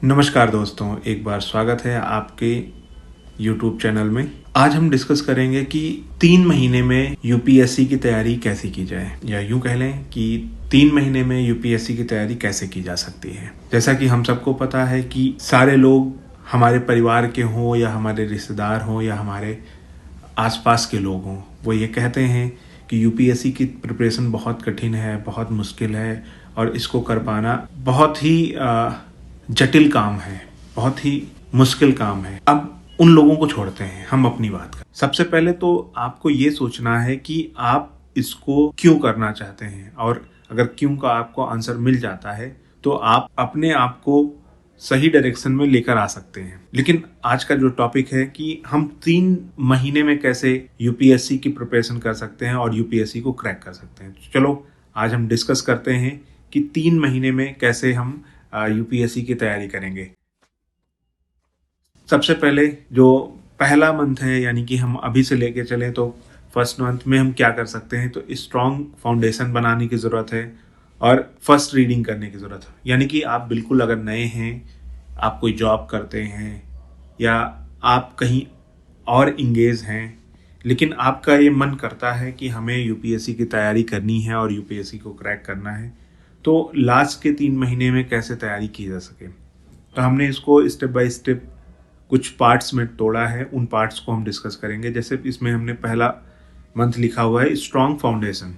नमस्कार दोस्तों, एक बार स्वागत है आपके YouTube चैनल में। आज हम डिस्कस करेंगे कि 3 महीने में यूपीएससी की तैयारी कैसे की जाए, या यूं कह लें कि 3 महीने में यूपीएससी की तैयारी कैसे की जा सकती है। जैसा कि हम सबको पता है कि सारे लोग हमारे परिवार के हों या हमारे रिश्तेदार हों या हमारे आसपास के लोग हों, वो ये कहते हैं कि यूपीएससी की प्रिपरेशन बहुत कठिन है, बहुत मुश्किल है और इसको कर पाना बहुत ही जटिल काम है, बहुत ही मुश्किल काम है। अब उन लोगों को छोड़ते हैं, हम अपनी बात करें। सबसे पहले तो आपको ये सोचना है कि आप इसको क्यों करना चाहते हैं, और अगर क्यों का आपको आंसर मिल जाता है तो आप अपने आप को सही डायरेक्शन में लेकर आ सकते हैं। लेकिन आज का जो टॉपिक है कि हम 3 महीने में कैसे यूपीएससी की प्रिपरेशन कर सकते हैं और यूपीएससी को क्रैक कर सकते हैं। चलो आज हम डिस्कस करते हैं कि 3 महीने में कैसे हम यूपीएससी की तैयारी करेंगे। सबसे पहले जो पहला मंथ है, यानी कि हम अभी से लेके चलें तो फर्स्ट मंथ में हम क्या कर सकते हैं, तो स्ट्रॉन्ग फाउंडेशन बनाने की ज़रूरत है और फर्स्ट रीडिंग करने की ज़रूरत है। यानी कि आप बिल्कुल अगर नए हैं, आप कोई जॉब करते हैं या आप कहीं और इंगेज हैं, लेकिन आपका ये मन करता है कि हमें यूपीएससी की तैयारी करनी है और यूपीएससी को क्रैक करना है, तो लास्ट के 3 महीने में कैसे तैयारी की जा सके। तो हमने इसको स्टेप बाय स्टेप कुछ पार्ट्स में तोड़ा है, उन पार्ट्स को हम डिस्कस करेंगे। जैसे इसमें हमने पहला मंथ लिखा हुआ है स्ट्रॉन्ग फाउंडेशन।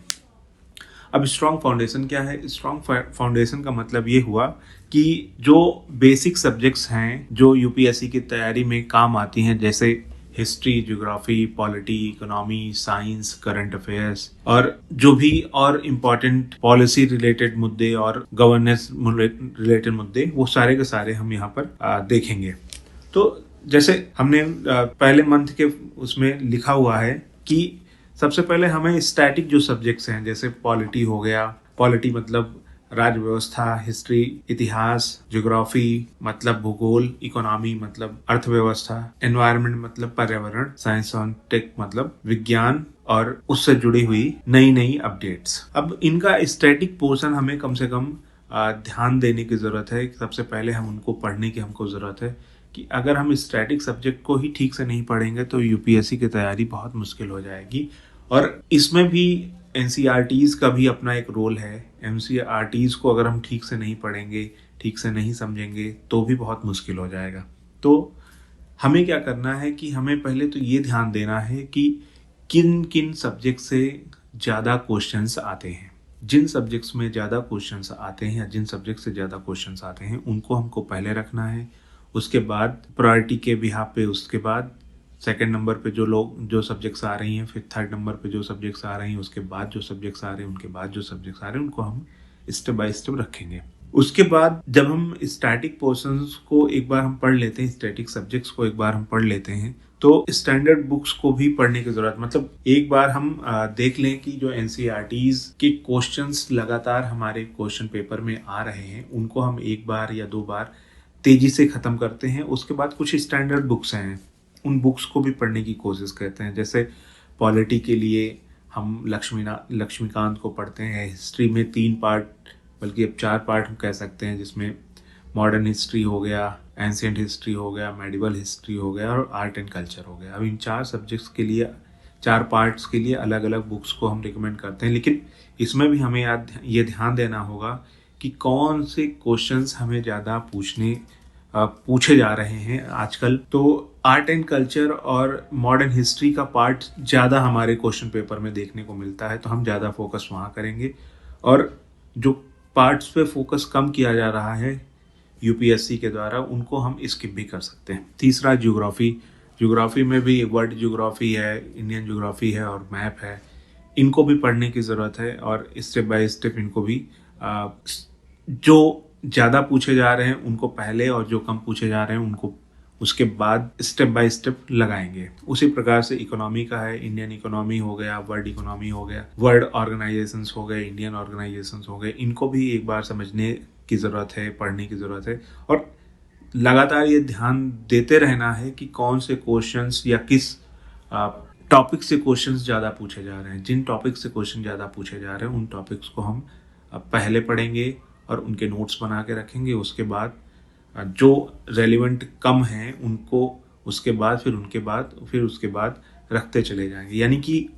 अब स्ट्रॉन्ग फाउंडेशन क्या है? स्ट्रॉन्ग फाउंडेशन का मतलब ये हुआ कि जो बेसिक सब्जेक्ट्स हैं जो यूपीएससी की तैयारी में काम आती हैं, जैसे history, geography, polity, economy, science, current affairs और जो भी और इम्पोर्टेंट पॉलिसी रिलेटेड मुद्दे और गवर्नेंस रिलेटेड मुद्दे, वो सारे के सारे हम यहाँ पर देखेंगे। तो जैसे हमने पहले मंथ के उसमें लिखा हुआ है कि सबसे पहले हमें स्टैटिक जो सब्जेक्ट्स हैं, जैसे पॉलिटी हो गया, पॉलिटी मतलब राज्य व्यवस्था, हिस्ट्री इतिहास, ज्योग्राफी मतलब भूगोल, इकोनॉमी मतलब अर्थव्यवस्था, एनवायरनमेंट मतलब पर्यावरण, साइंस और टेक मतलब विज्ञान और उससे जुड़ी हुई नई नई अपडेट्स। अब इनका स्टैटिक पोर्शन हमें कम से कम ध्यान देने की जरूरत है। सबसे पहले हम उनको पढ़ने की हमको जरूरत है कि अगर हम स्टैटिक सब्जेक्ट को ही ठीक से नहीं पढ़ेंगे तो यूपीएससी की तैयारी बहुत मुश्किल हो जाएगी। और इसमें भी एनसीईआरटीज़ का भी अपना एक रोल है। एनसीईआरटीज़ को अगर हम ठीक से नहीं पढ़ेंगे, ठीक से नहीं समझेंगे तो भी बहुत मुश्किल हो जाएगा। तो हमें क्या करना है कि हमें पहले तो ये ध्यान देना है कि किन किन सब्जेक्ट से ज़्यादा क्वेश्चंस आते हैं। जिन सब्जेक्ट्स में ज़्यादा क्वेश्चंस आते हैं या जिन सब्जेक्ट से ज़्यादा क्वेश्चंस आते हैं उनको हमको पहले रखना है। उसके बाद प्रायोरिटी के बिहाफ पे, उसके बाद सेकंड नंबर पे जो सब्जेक्ट्स आ रही हैं, फिर थर्ड नंबर पे जो सब्जेक्ट्स आ रही हैं, उसके बाद जो सब्जेक्ट्स आ रहे हैं, उनके बाद जो सब्जेक्ट्स आ रहे हैं, उनको हम स्टेप बाय स्टेप रखेंगे। उसके बाद जब हम स्टैटिक पोर्शंस को एक बार हम पढ़ लेते हैं, स्टैटिक सब्जेक्ट्स को एक बार हम पढ़ लेते हैं, तो स्टैंडर्ड बुक्स को भी पढ़ने की जरूरत, मतलब एक बार हम देख लें कि जो एनसीईआरटीज़ के क्वेश्चंस लगातार हमारे क्वेश्चन पेपर में आ रहे हैं, उनको हम एक बार या 2 बार तेजी से ख़त्म करते हैं। उसके बाद कुछ स्टैंडर्ड बुक्स हैं, उन बुक्स को भी पढ़ने की कोशिश करते हैं। जैसे पॉलिटी के लिए हम लक्ष्मीकांत को पढ़ते हैं। हिस्ट्री में 3 पार्ट, बल्कि अब 4 पार्ट हम कह सकते हैं, जिसमें मॉडर्न हिस्ट्री हो गया, एंशिएंट हिस्ट्री हो गया, मेडिवल हिस्ट्री हो गया और आर्ट एंड कल्चर हो गया। अब इन 4 सब्जेक्ट्स के लिए, 4 पार्ट्स के लिए अलग अलग बुक्स को हम रिकमेंड करते हैं। लेकिन इसमें भी हमें ये ध्यान देना होगा कि कौन से क्वेश्चंस हमें ज़्यादा पूछे जा रहे हैं आजकल। तो आर्ट एंड कल्चर और मॉडर्न हिस्ट्री का पार्ट ज़्यादा हमारे क्वेश्चन पेपर में देखने को मिलता है, तो हम ज़्यादा फोकस वहाँ करेंगे। और जो पार्ट्स पे फोकस कम किया जा रहा है यूपीएससी के द्वारा, उनको हम स्किप भी कर सकते हैं। तीसरा ज्योग्राफी में भी वर्ल्ड ज्योग्राफी है, इंडियन ज्योग्राफी है और मैप है। इनको भी पढ़ने की ज़रूरत है और स्टेप बाय स्टेप इनको भी जो ज़्यादा पूछे जा रहे हैं उनको पहले और जो कम पूछे जा रहे हैं उनको उसके बाद स्टेप बाय स्टेप लगाएंगे। उसी प्रकार से इकोनॉमी का है, इंडियन इकोनॉमी हो गया, वर्ल्ड इकोनॉमी हो गया, वर्ल्ड ऑर्गेनाइजेशंस हो गए, इंडियन ऑर्गेनाइजेशंस हो गए। इनको भी एक बार समझने की ज़रूरत है, पढ़ने की ज़रूरत है और लगातार ये ध्यान देते रहना है कि कौन से क्वेश्चंस या किस टॉपिक से क्वेश्चंस ज़्यादा पूछे जा रहे हैं। जिन टॉपिक से क्वेश्चन ज़्यादा पूछे जा रहे हैं उन टॉपिक्स को हम पहले पढ़ेंगे और उनके नोट्स बना के रखेंगे। उसके बाद जो रेलिवेंट कम हैं उनको उसके बाद फिर उसके बाद रखते चले जाएंगे। यानी कि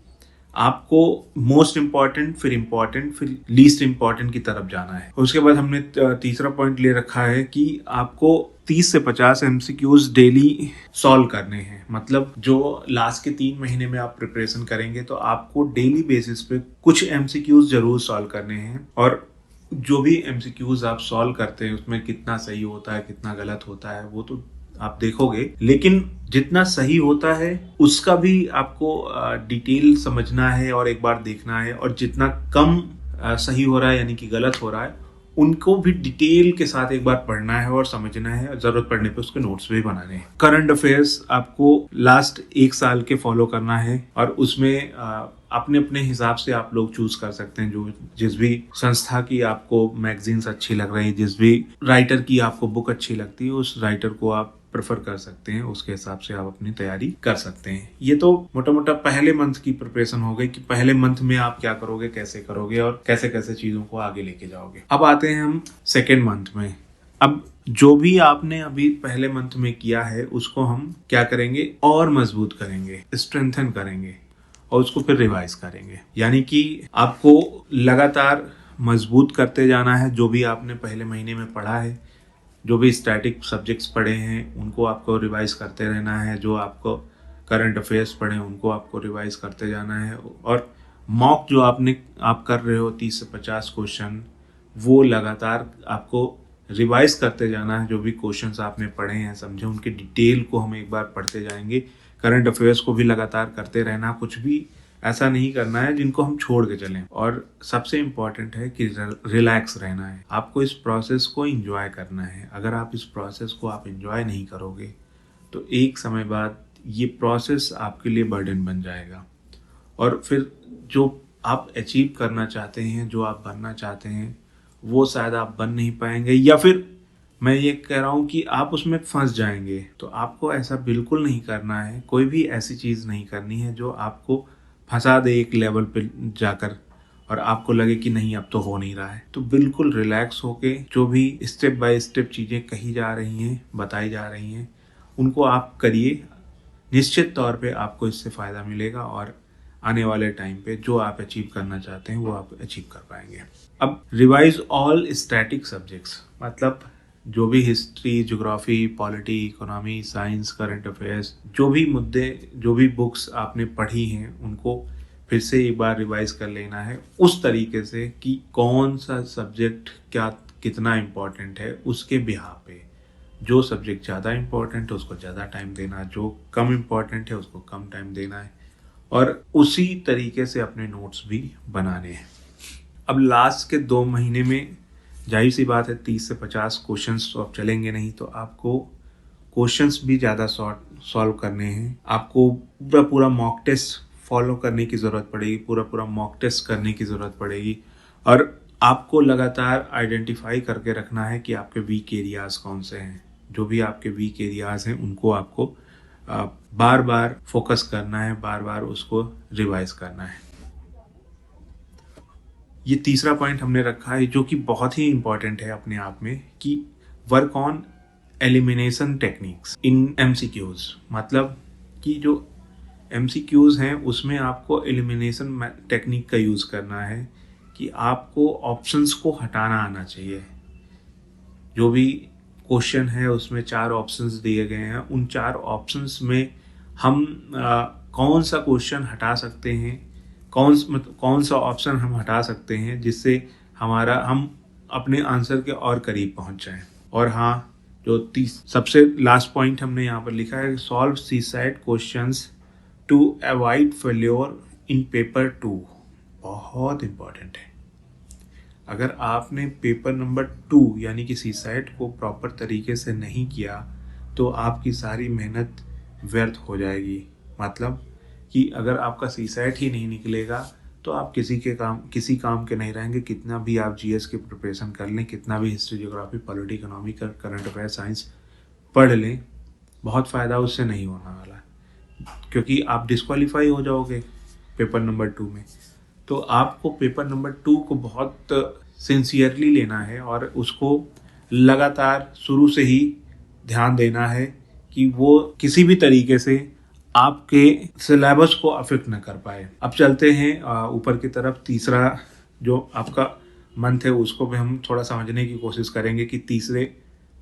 आपको मोस्ट इम्पॉर्टेंट फिर लीस्ट इम्पॉर्टेंट की तरफ जाना है। उसके बाद हमने तीसरा पॉइंट ले रखा है कि आपको 30 से 50 एमसीक्यूज डेली सॉल्व करने हैं। मतलब जो लास्ट के 3 महीने में आप प्रिपरेशन करेंगे तो आपको डेली बेसिस पे कुछ एमसीक्यूज जरूर सॉल्व करने हैं। और जो भी एमसीक्यूज आप सॉल्व करते हैं उसमें कितना सही होता है कितना गलत होता है वो तो आप देखोगे, लेकिन जितना सही होता है उसका भी आपको डिटेल समझना है और एक बार देखना है। और जितना कम सही हो रहा है यानी कि गलत हो रहा है उनको भी डिटेल के साथ एक बार पढ़ना है और समझना है। जरूरत पड़ने पे उसके नोट्स भी बनाने हैं। करंट अफेयर्स आपको लास्ट 1 साल के फॉलो करना है और उसमें अपने अपने हिसाब से आप लोग चूज कर सकते हैं। जो जिस भी संस्था की आपको मैगजीन्स अच्छी लग रही है, जिस भी राइटर की आपको बुक अच्छी लगती है, उस राइटर को आप प्रेफर कर सकते हैं। उसके हिसाब से आप अपनी तैयारी कर सकते हैं। ये तो मोटा मोटा पहले मंथ की प्रिपरेशन हो गई कि पहले मंथ में आप क्या करोगे, कैसे करोगे और कैसे कैसे चीजों को आगे लेके जाओगे। अब आते हैं हम सेकेंड मंथ में। अब जो भी आपने अभी पहले मंथ में किया है उसको हम क्या करेंगे और मजबूत करेंगे, स्ट्रेंथन करेंगे और उसको फिर रिवाइज करेंगे। यानी कि आपको लगातार मजबूत करते जाना है। जो भी आपने पहले महीने में पढ़ा है, जो भी स्टैटिक सब्जेक्ट्स पढ़े हैं उनको आपको रिवाइज करते रहना है। जो आपको करंट अफेयर्स पढ़े हैं उनको आपको रिवाइज करते जाना है। और मॉक जो आप कर रहे हो 30 से 50 क्वेश्चन, वो लगातार आपको रिवाइज करते जाना है। जो भी क्वेश्चंस आपने पढ़े हैं समझे, उनके डिटेल को हम एक बार पढ़ते जाएंगे। करंट अफेयर्स को भी लगातार करते रहना, कुछ भी ऐसा नहीं करना है जिनको हम छोड़ के चलें। और सबसे इम्पॉर्टेंट है कि रिलैक्स रहना है। आपको इस प्रोसेस को एंजॉय करना है। अगर आप इस प्रोसेस को आप एंजॉय नहीं करोगे तो एक समय बाद ये प्रोसेस आपके लिए बर्डन बन जाएगा और फिर जो आप अचीव करना चाहते हैं, जो आप बनना चाहते हैं, वो शायद आप बन नहीं पाएंगे, या फिर मैं ये कह रहा हूँ कि आप उसमें फंस जाएंगे। तो आपको ऐसा बिल्कुल नहीं करना है। कोई भी ऐसी चीज़ नहीं करनी है जो आपको फंसा दे एक लेवल पे जाकर और आपको लगे कि नहीं अब तो हो नहीं रहा है। तो बिल्कुल रिलैक्स होके जो भी स्टेप बाय स्टेप चीज़ें कही जा रही हैं, बताई जा रही हैं, उनको आप करिए। निश्चित तौर पे आपको इससे फ़ायदा मिलेगा और आने वाले टाइम पे जो आप अचीव करना चाहते हैं वो आप अचीव कर पाएंगे। अब रिवाइज ऑल स्टैटिक सब्जेक्ट्स, मतलब जो भी history, geography, polity, economy, science, current affairs, जो भी मुद्दे, जो भी बुक्स आपने पढ़ी हैं उनको फिर से एक बार रिवाइज कर लेना है उस तरीके से कि कौन सा सब्जेक्ट क्या कितना इम्पोर्टेंट है उसके बिहाफ पे। जो सब्जेक्ट ज़्यादा इम्पोर्टेंट है उसको ज़्यादा टाइम देना, जो कम इम्पोर्टेंट है उसको कम टाइम देना है और उसी तरीके से अपने नोट्स भी बनाने हैं। अब लास्ट के 2 महीने में जाहिर सी बात है 30 से 50 क्वेश्चंस तो अब चलेंगे नहीं, तो आपको क्वेश्चंस भी ज़्यादा सॉल्व करने हैं। आपको पूरा मॉक टेस्ट फॉलो करने की ज़रूरत पड़ेगी, पूरा मॉक टेस्ट करने की ज़रूरत पड़ेगी। और आपको लगातार आइडेंटिफाई करके रखना है कि आपके वीक एरियाज़ कौन से हैं। जो भी आपके वीक एरियाज़ हैं उनको आपको बार बार फोकस करना है, बार बार उसको रिवाइज करना है। ये तीसरा पॉइंट हमने रखा है जो कि बहुत ही इंपॉर्टेंट है अपने आप में, कि work on elimination techniques in MCQs. मतलब कि जो एमसीक्यूज हैं उसमें आपको एलिमिनेशन टेक्निक का यूज़ करना है कि आपको ऑप्शंस को हटाना आना चाहिए। जो भी क्वेश्चन है उसमें 4 ऑप्शंस दिए गए हैं, उन 4 ऑप्शंस में हम कौन सा क्वेश्चन हटा सकते हैं, कौन सा ऑप्शन हम हटा सकते हैं जिससे हम अपने आंसर के और करीब पहुंच जाएं। और हाँ, जो सबसे लास्ट पॉइंट हमने यहाँ पर लिखा है, solve seaside questions to avoid failure in paper 2। बहुत इंपॉर्टेंट है। अगर आपने पेपर नंबर 2 यानी कि सीसाइड को प्रॉपर तरीके से नहीं किया तो आपकी सारी मेहनत व्यर्थ हो जाएगी। मतलब कि अगर आपका सीसाइड ही नहीं निकलेगा तो आप किसी काम के नहीं रहेंगे। कितना भी आप जीएस की प्रिपरेशन कर लें, कितना भी history, geography, polity, economy, current affair, science पढ़ लें, बहुत फ़ायदा उससे नहीं होने वाला, क्योंकि आप डिस्क्वालीफाई हो जाओगे पेपर नंबर 2 में। तो आपको पेपर नंबर 2 को बहुत सिंसियरली लेना है और उसको लगातार शुरू से ही ध्यान देना है कि वो किसी भी तरीके से आपके सिलेबस को अफेक्ट न कर पाए। अब चलते हैं ऊपर की तरफ। तीसरा जो आपका मंथ है उसको भी हम थोड़ा समझने की कोशिश करेंगे कि तीसरे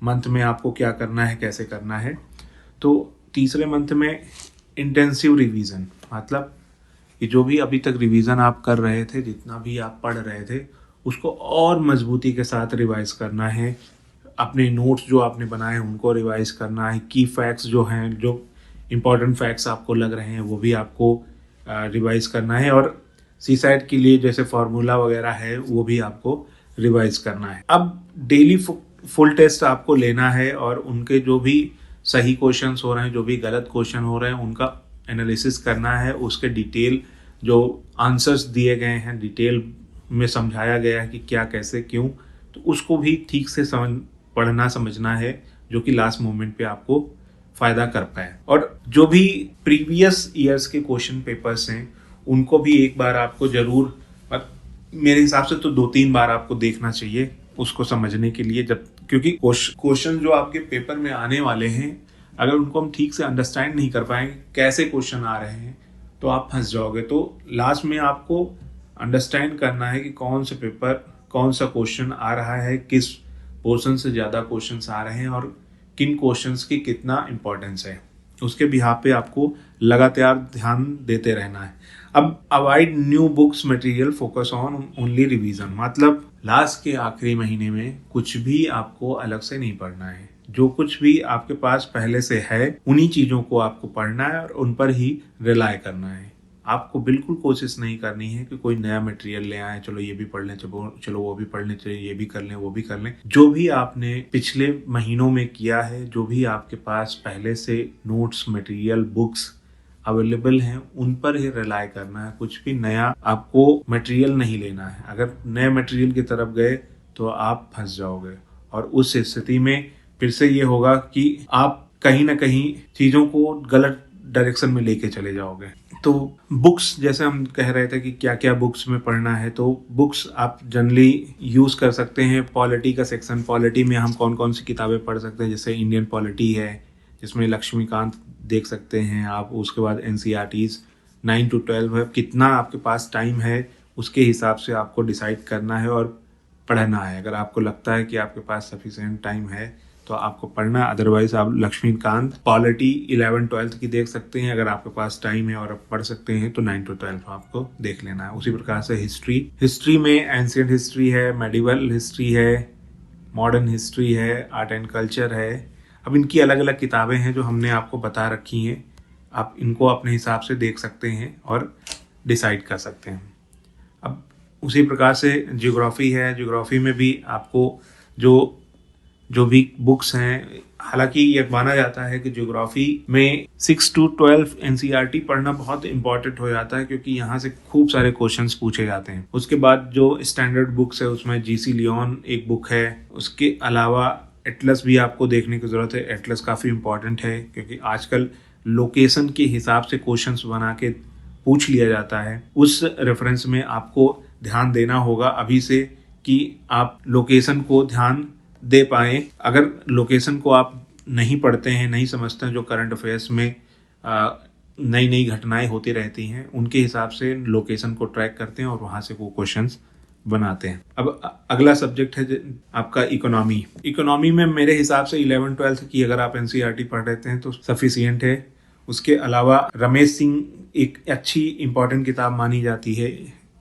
मंथ में आपको क्या करना है, कैसे करना है। तो तीसरे मंथ में इंटेंसिव रिवीजन, मतलब कि जो भी अभी तक रिवीजन आप कर रहे थे, जितना भी आप पढ़ रहे थे, उसको और मजबूती के साथ रिवाइज करना है। अपने नोट्स जो आपने बनाए हैं उनको रिवाइज करना है। की फैक्ट्स जो हैं, जो इम्पोर्टेंट फैक्ट्स आपको लग रहे हैं, वो भी आपको रिवाइज करना है। और सीसैट के लिए जैसे फार्मूला वगैरह है वो भी आपको रिवाइज करना है। अब डेली फुल टेस्ट आपको लेना है और उनके जो भी सही क्वेश्चंस हो रहे हैं, जो भी गलत क्वेश्चन हो रहे हैं, उनका एनालिसिस करना है। उसके डिटेल जो आंसर्स दिए गए हैं, डिटेल में समझाया गया है कि क्या, कैसे, क्यों, तो उसको भी ठीक से पढ़ना समझना है, जो कि लास्ट मोमेंट पे आपको फायदा कर पाए। और जो भी प्रीवियस ईयर्स के क्वेश्चन पेपर्स हैं उनको भी एक बार आपको जरूर, मेरे हिसाब से तो 2-3 बार आपको देखना चाहिए उसको समझने के लिए, जब क्योंकि क्वेश्चन जो आपके पेपर में आने वाले हैं, अगर उनको हम ठीक से अंडरस्टैंड नहीं कर पाएंगे कैसे क्वेश्चन आ रहे हैं, तो आप फंस जाओगे। तो लास्ट में आपको अंडरस्टैंड करना है कि कौन सा पेपर, कौन सा क्वेश्चन आ रहा है, किस पोर्शन से ज़्यादा क्वेश्चंस आ रहे हैं और किन क्वेश्चंस की कितना इंपॉर्टेंस है, उसके बिहाफ पे आपको लगातार ध्यान देते रहना है। अब avoid new books material, focus on only revision, मतलब लास्ट के आखिरी महीने में कुछ भी आपको अलग से नहीं पढ़ना है। जो कुछ भी आपके पास पहले से है उन्हीं चीज़ों को आपको पढ़ना है और उन पर ही रिलाय करना है। आपको बिल्कुल कोशिश नहीं करनी है कि कोई नया मटेरियल ले आए, चलो ये भी पढ़ लें, चलो वो भी पढ़ लें, चलो ये भी कर लें, वो भी कर लें। जो भी आपने पिछले महीनों में किया है, जो भी आपके पास पहले से नोट्स, मटेरियल, बुक्स अवेलेबल हैं, उन पर ही रिलाय करना है। कुछ भी नया आपको मटेरियल नहीं लेना है। अगर नए मटेरियल की तरफ गए तो आप फंस जाओगे और उस स्थिति में फिर से ये होगा कि आप कहीं ना कहीं चीज़ों को गलत डायरेक्शन में लेके चले जाओगे। तो बुक्स, जैसे हम कह रहे थे कि क्या क्या बुक्स में पढ़ना है, तो बुक्स आप जनरली यूज़ कर सकते हैं। पॉलिटी का सेक्शन, पॉलिटी में हम कौन कौन सी किताबें पढ़ सकते हैं, जैसे इंडियन पॉलिटी है जिसमें लक्ष्मीकांत देख सकते हैं आप। उसके बाद NCERTs 9 to 12 है। कितना आपके पास टाइम है उसके हिसाब से आपको डिसाइड करना है और पढ़ना है। अगर आपको लगता है कि आपके पास सफिशिएंट टाइम है तो आपको पढ़ना, अदरवाइज आप लक्ष्मीकांत पॉलिटी 11-12 की देख सकते हैं। अगर आपके पास टाइम है और आप पढ़ सकते हैं तो 9 to 12 आपको देख लेना है। उसी प्रकार से हिस्ट्री में एंशिएंट हिस्ट्री है, मेडिवल हिस्ट्री है, मॉडर्न हिस्ट्री है, आर्ट एंड कल्चर है। अब इनकी अलग अलग किताबें हैं जो हमने आपको बता रखी हैं। आप इनको अपने हिसाब से देख सकते हैं और डिसाइड कर सकते हैं। अब उसी प्रकार से ज्योग्राफी है। ज्योग्राफी में भी आपको जो भी बुक्स हैं, हालांकि ये माना जाता है कि ज्योग्राफी में 6 to 12 NCERT पढ़ना बहुत इंपॉर्टेंट हो जाता है, क्योंकि यहाँ से खूब सारे क्वेश्चंस पूछे जाते हैं। उसके बाद जो स्टैंडर्ड बुक्स है उसमें GC लियोन एक बुक है। उसके अलावा एटलस भी आपको देखने की ज़रूरत है। एटलस काफ़ी इंपॉर्टेंट है क्योंकि आजकल लोकेशन के हिसाब से क्वेश्चंस बना के पूछ लिया जाता है। उस रेफरेंस में आपको ध्यान देना होगा अभी से कि आप लोकेशन को ध्यान दे पाएँ। अगर लोकेशन को आप नहीं पढ़ते हैं, नहीं समझते हैं, जो करंट अफेयर्स में नई नई घटनाएं होती रहती हैं, उनके हिसाब से लोकेशन को ट्रैक करते हैं और वहाँ से वो क्वेश्चंस बनाते हैं। अब अगला सब्जेक्ट है आपका इकोनॉमी। इकोनॉमी में मेरे हिसाब से 11-12 की अगर आप NCERT पढ़ लेते हैं तो सफिशिएंट है। उसके अलावा रमेश सिंह एक अच्छी इंपॉर्टेंट किताब मानी जाती है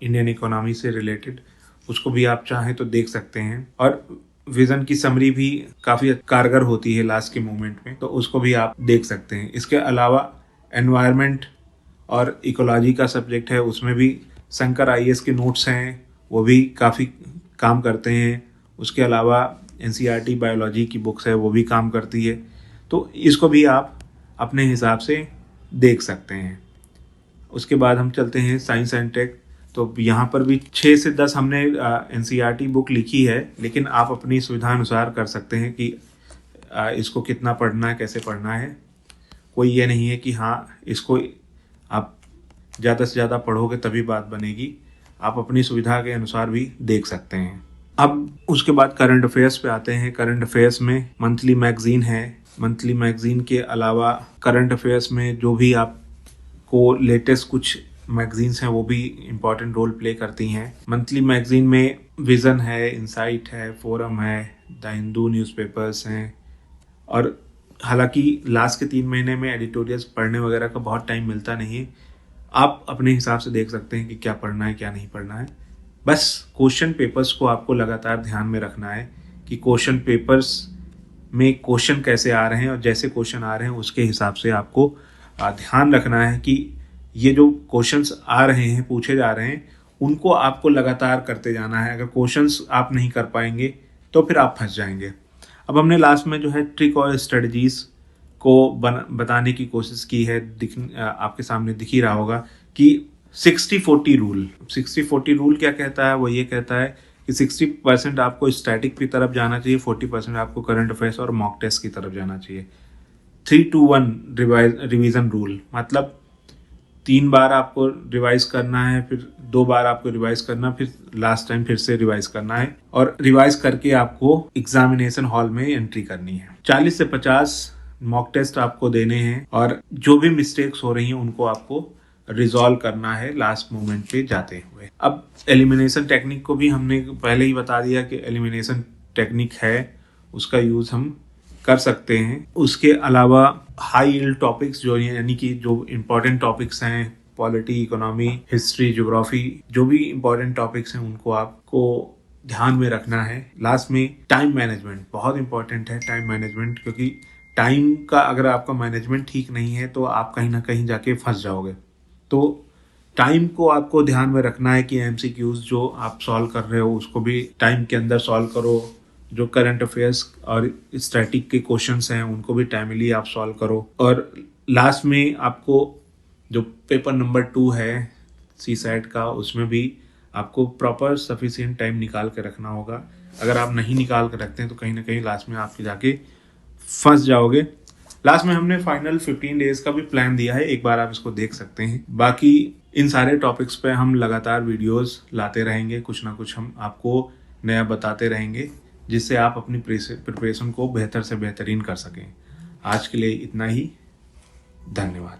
इंडियन इकोनॉमी से रिलेटेड, उसको भी आप चाहें तो देख सकते हैं। और विजन की समरी भी काफ़ी कारगर होती है लास्ट के मोमेंट में, तो उसको भी आप देख सकते हैं। इसके अलावा एनवायरनमेंट और इकोलॉजी का सब्जेक्ट है, उसमें भी शंकर IAS के नोट्स हैं, वो भी काफ़ी काम करते हैं। उसके अलावा NCERT बायोलॉजी की बुक्स है, वो भी काम करती है। तो इसको भी आप अपने हिसाब से देख सकते हैं। उसके बाद हम चलते हैं साइंस एंड टेक। तो यहाँ पर भी 6 से 10 हमने NCERT बुक लिखी है, लेकिन आप अपनी सुविधा अनुसार कर सकते हैं कि इसको कितना पढ़ना है, कैसे पढ़ना है। कोई ये नहीं है कि हाँ इसको आप ज़्यादा से ज़्यादा पढ़ोगे तभी बात बनेगी। आप अपनी सुविधा के अनुसार भी देख सकते हैं। अब उसके बाद करंट अफेयर्स पे आते हैं। करंट अफेयर्स में मंथली मैगजीन है। मंथली मैगजीन के अलावा करंट अफेयर्स में जो भी आपको लेटेस्ट कुछ मैगजीन्स हैं वो भी इम्पोर्टेंट रोल प्ले करती हैं। मंथली मैगजीन में विज़न है, इंसाइट है, फोरम है, द हिंदू न्यूज़पेपर्स हैं। और हालांकि लास्ट के 3 महीने में एडिटोरियल्स पढ़ने वगैरह का बहुत टाइम मिलता नहीं है। आप अपने हिसाब से देख सकते हैं कि क्या पढ़ना है क्या नहीं पढ़ना है। बस क्वेश्चन पेपर्स को आपको लगातार ध्यान में रखना है कि क्वेश्चन पेपर्स में क्वेश्चन कैसे आ रहे हैं, और जैसे क्वेश्चन आ रहे हैं उसके हिसाब से आपको ध्यान रखना है कि ये जो क्वेश्चंस आ रहे हैं, पूछे जा रहे हैं, उनको आपको लगातार करते जाना है। अगर क्वेश्चंस आप नहीं कर पाएंगे तो फिर आप फंस जाएंगे। अब हमने लास्ट में जो है ट्रिक और स्ट्रेटजीज को बताने की कोशिश की है। आपके सामने दिख ही रहा होगा कि 60-40 रूल। 60-40 रूल क्या कहता है? वो ये कहता है कि 60% आपको स्टैटिक की तरफ जाना चाहिए, 40% आपको करंट अफेयर्स और मॉक टेस्ट की तरफ जाना चाहिए। 3-2-1 रिवीजन रूल, मतलब 3 बार आपको रिवाइज करना है, फिर 2 बार आपको रिवाइज करना, फिर लास्ट टाइम फिर से रिवाइज करना है, और रिवाइज करके आपको एग्जामिनेशन हॉल में एंट्री करनी है। 40 से 50 मॉक टेस्ट आपको देने हैं, और जो भी मिस्टेक्स हो रही हैं उनको आपको रिजॉल्व करना है लास्ट मोमेंट पे जाते हुए। अब एलिमिनेशन टेक्निक को भी हमने पहले ही बता दिया कि एलिमिनेशन टेक्निक है, उसका यूज हम कर सकते हैं। उसके अलावा हाई यील्ड टॉपिक्स जो यानी कि जो इम्पोर्टेंट टॉपिक्स हैं, पॉलिटी, इकोनॉमी, हिस्ट्री, ज्योग्राफी, जो भी इम्पोर्टेंट टॉपिक्स हैं उनको आपको ध्यान में रखना है। लास्ट में टाइम मैनेजमेंट बहुत इंपॉर्टेंट है। टाइम मैनेजमेंट, क्योंकि टाइम का अगर आपका मैनेजमेंट ठीक नहीं है तो आप कहीं ना कहीं जाके फंस जाओगे। तो टाइम को आपको ध्यान में रखना है कि एमसीक्यूज जो आप सॉल्व कर रहे हो उसको भी टाइम के अंदर सॉल्व करो। जो करंट अफेयर्स और स्टैटिक के क्वेश्चंस हैं उनको भी टाइमली आप सॉल्व करो। और लास्ट में आपको जो पेपर नंबर 2 है CSAT का, उसमें भी आपको प्रॉपर सफिशिएंट टाइम निकाल के रखना होगा। अगर आप नहीं निकाल के रखते हैं तो कहीं ना कहीं लास्ट में आप जाके फंस जाओगे। लास्ट में हमने फाइनल 15 डेज का भी प्लान दिया है, एक बार आप इसको देख सकते हैं। बाकी इन सारे टॉपिक्स पे हम लगातार वीडियोस लाते रहेंगे, कुछ ना कुछ हम आपको नया बताते रहेंगे, जिससे आप अपनी प्रिपरेशन को बेहतर से बेहतरीन कर सकें। आज के लिए इतना ही, धन्यवाद।